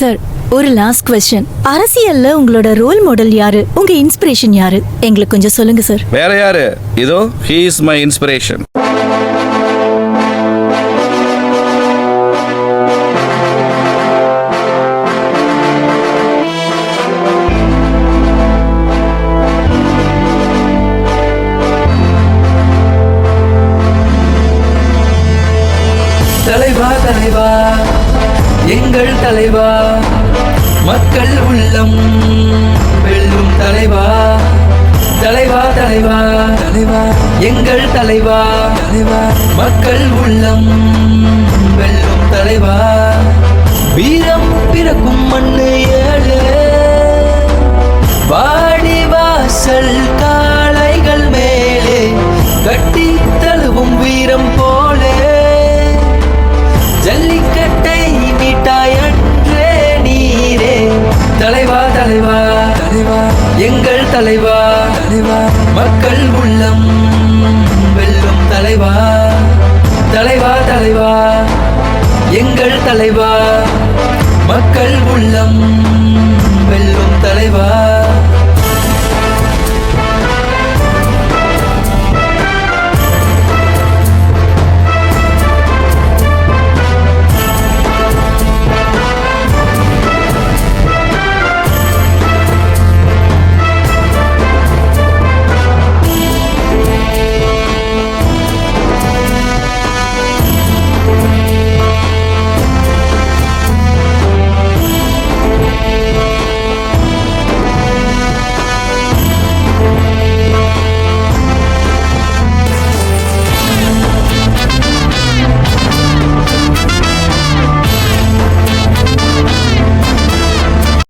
Sir, ஒரு last question. அரசியல்ல உங்களோட ரோல் மாடல் யாரு? உங்க இன்ஸ்பிரேஷன் யாரு? எங்களுக்கு கொஞ்சம் சொல்லுங்க சார். வேற யாரு? இதோ he is my inspiration. தலைவா தலைவா எங்கள் தலைவா, மக்கள் உள்ளம் வெல்லும் தலைவா. தலைவா தலைவா தலைவா எங்கள் தலைவா, தலைவா மக்கள் உள்ளம் வெல்லும் தலைவா. வீரம் பிறக்கும் மண்ணு ஏழு, வாடி வாசல் காளைகள் மேலே கட்டி தழுவும் வீரம் போலே, ஜல்லிக்கட்டை மீட்டாய் அன்றே நீரே. தலைவா தலைவா தலைவா எங்கள் தலைவா, தலைவா மக்கள் உள்ளம் வெல்லும் தலைவா. தலைவா தலைவா எங்கள் தலைவா, மக்கள் உள்ளம்